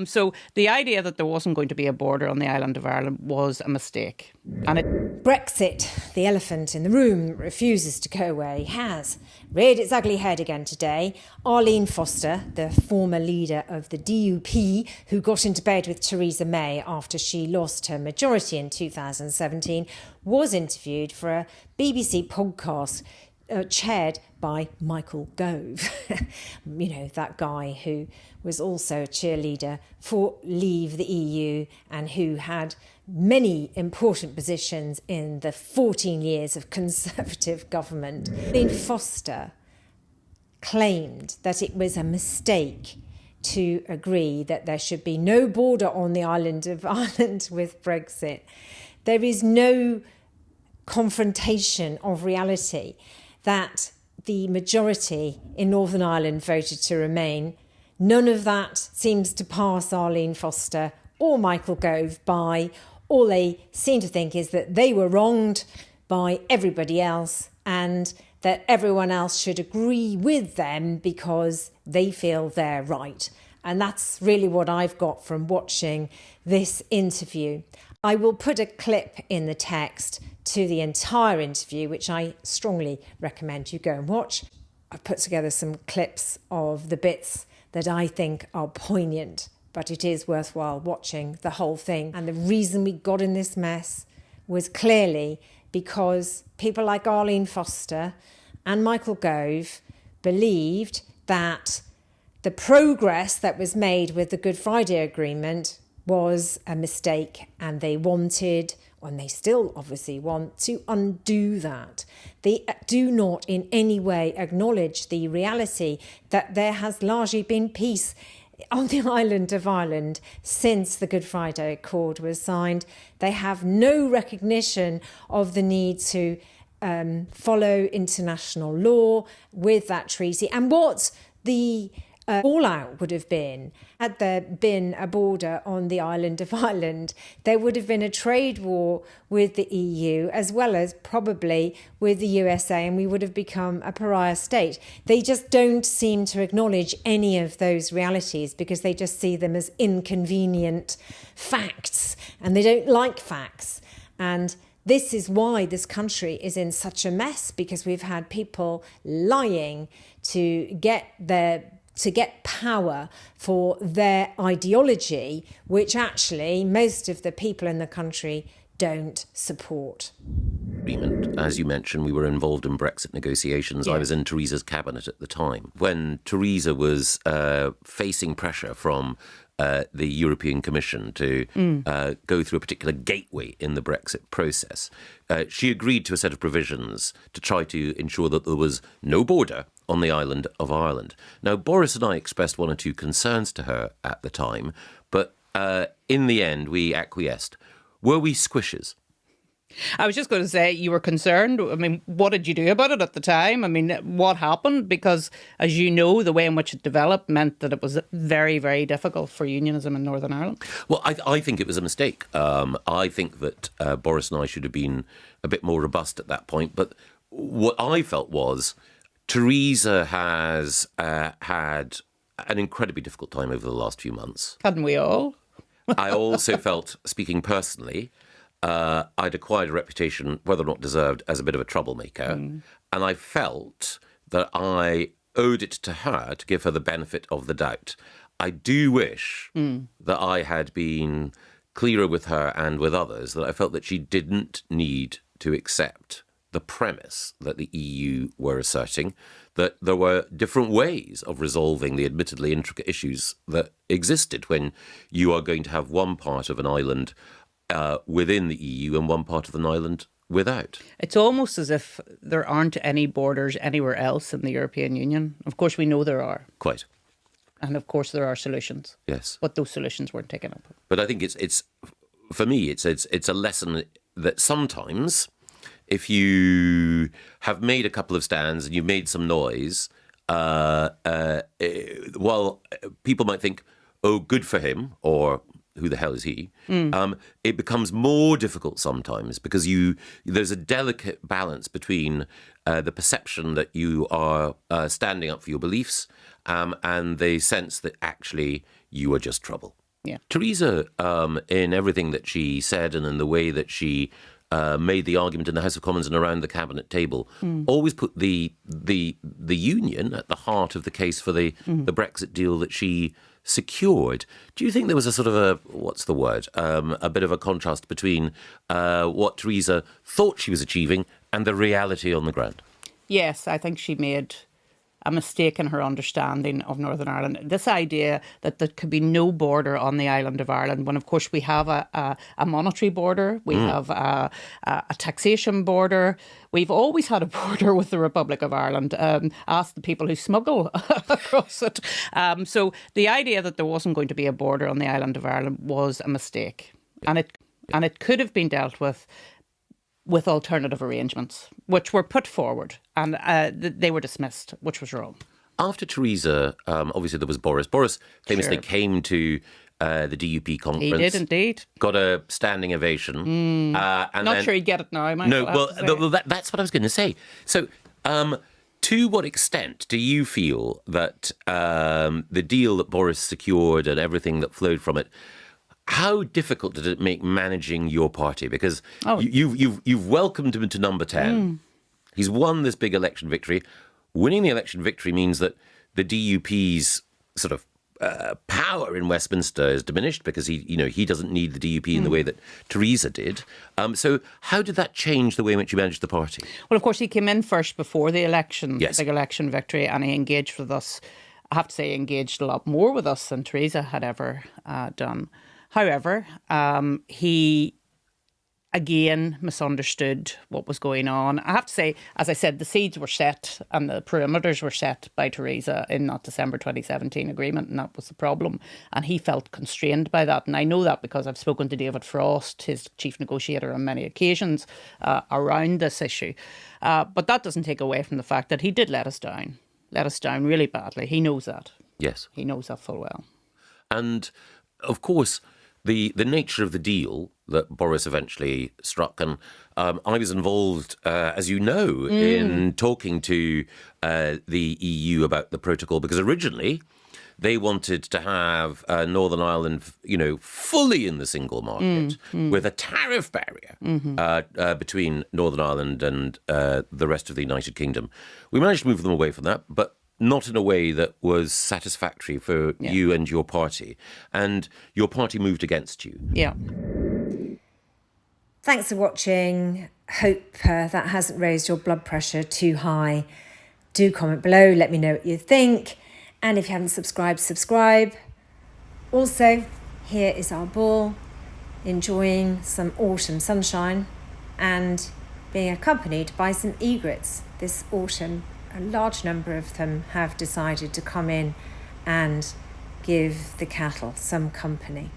So the idea that there wasn't going to be a border on the island of Ireland was a mistake. Brexit, the elephant in the room, refuses to go away, has reared its ugly head again today. Arlene Foster, the former leader of the DUP, who got into bed with Theresa May after she lost her majority in 2017, was interviewed for a BBC podcast chaired by Michael Gove. You know, that guy who was also a cheerleader for Leave the EU and who had many important positions in the 14 years of Conservative government. Arlene Foster claimed that it was a mistake to agree that there should be no border on the island of Ireland with Brexit. There is no confrontation of reality that the majority in Northern Ireland voted to remain. None of that seems to pass Arlene Foster or Michael Gove by. All they seem to think is that they were wronged by everybody else and that everyone else should agree with them because they feel they're right. And that's really what I've got from watching this interview. I will put a clip in the text to the entire interview, which I strongly recommend you go and watch. I've put together some clips of the bits that I think are poignant, but it is worthwhile watching the whole thing. And the reason we got in this mess was clearly because people like Arlene Foster and Michael Gove believed that the progress that was made with the Good Friday Agreement was a mistake, and they wanted, and they still obviously want, to undo that. They do not in any way acknowledge the reality that there has largely been peace on the island of Ireland since the Good Friday Accord was signed. They have no recognition of the need to follow international law with that treaty. And what the fallout would have been, had there been a border on the island of Ireland, there would have been a trade war with the EU as well as probably with the USA, and we would have become a pariah state. They just don't seem to acknowledge any of those realities because they just see them as inconvenient facts, and they don't like facts. And this is why this country is in such a mess, because we've had people lying to get power for their ideology, which actually most of the people in the country don't support. As you mentioned, we were involved in Brexit negotiations. Yeah. I was in Theresa's cabinet at the time. When Theresa was facing pressure from the European Commission to go through a particular gateway in the Brexit process, she agreed to a set of provisions to try to ensure that there was no border on the island of Ireland. Now, Boris and I expressed one or two concerns to her at the time, but in the end, we acquiesced. Were we squishes? I was just going to say, you were concerned. I mean, what did you do about it at the time? I mean, what happened? Because, as you know, the way in which it developed meant that it was very, very difficult for unionism in Northern Ireland. Well, I think it was a mistake. I think that Boris and I should have been a bit more robust at that point. But what I felt was Theresa has had an incredibly difficult time over the last few months. Hadn't we all? I also felt, speaking personally, I'd acquired a reputation, whether or not deserved, as a bit of a troublemaker. And I felt that I owed it to her to give her the benefit of the doubt. I do wish that I had been clearer with her and with others, that I felt that she didn't need to accept the premise that the EU were asserting, that there were different ways of resolving the admittedly intricate issues that existed when you are going to have one part of an island within the EU and one part of an island without. It's almost as if there aren't any borders anywhere else in the European Union. Of course, we know there are. Quite. And of course, there are solutions. Yes. But those solutions weren't taken up. But I think it's for me, it's a lesson that sometimes, if you have made a couple of stands and you've made some noise, while people might think, oh, good for him, or who the hell is he? It becomes more difficult sometimes because there's a delicate balance between the perception that you are standing up for your beliefs and the sense that actually you are just trouble. Yeah. Theresa, in everything that she said and in the way that she made the argument in the House of Commons and around the cabinet table, always put the union at the heart of the case for the Brexit deal that she secured. Do you think there was a sort of a bit of a contrast between what Theresa thought she was achieving and the reality on the ground? Yes, I think she made a mistake in her understanding of Northern Ireland. This idea that there could be no border on the island of Ireland, when of course we have a monetary border, we have a taxation border. We've always had a border with the Republic of Ireland. Ask the people who smuggle across it. So the idea that there wasn't going to be a border on the island of Ireland was a mistake. And it could have been dealt with alternative arrangements, which were put forward, and they were dismissed, which was wrong. After Theresa, obviously there was Boris. Boris famously came to the DUP conference. He did indeed. Got a standing ovation. And Not sure he'd get it now, Michael. No, that's what I was going to say. So, to what extent do you feel that the deal that Boris secured and everything that flowed from it, how difficult did it make managing your party? Because you've welcomed him to number 10. He's won this big election victory. Winning the election victory means that the DUP's sort of power in Westminster is diminished because he doesn't need the DUP in the way that Theresa did. So how did that change the way in which you managed the party? Well, of course, he came in first before the election, Yes. the big election victory, and he engaged with us. I have to say, he engaged a lot more with us than Theresa had ever done. However, he again misunderstood what was going on. I have to say, as I said, the seeds were set and the perimeters were set by Theresa in that December 2017 agreement, and that was the problem. And he felt constrained by that. And I know that because I've spoken to David Frost, his chief negotiator, on many occasions around this issue. But that doesn't take away from the fact that he did let us down really badly. He knows that. Yes. He knows that full well. And, of course, the nature of the deal that Boris eventually struck, and I was involved, as you know, in talking to the EU about the protocol, because originally they wanted to have Northern Ireland, fully in the single market with a tariff barrier between Northern Ireland and the rest of the United Kingdom. We managed to move them away from that, but not in a way that was satisfactory for you and your party. And your party moved against you. Yeah. Thanks for watching. Hope that hasn't raised your blood pressure too high. Do comment below, let me know what you think. And if you haven't subscribed, subscribe. Also, here is our ball, enjoying some autumn sunshine and being accompanied by some egrets this autumn. A large number of them have decided to come in and give the cattle some company.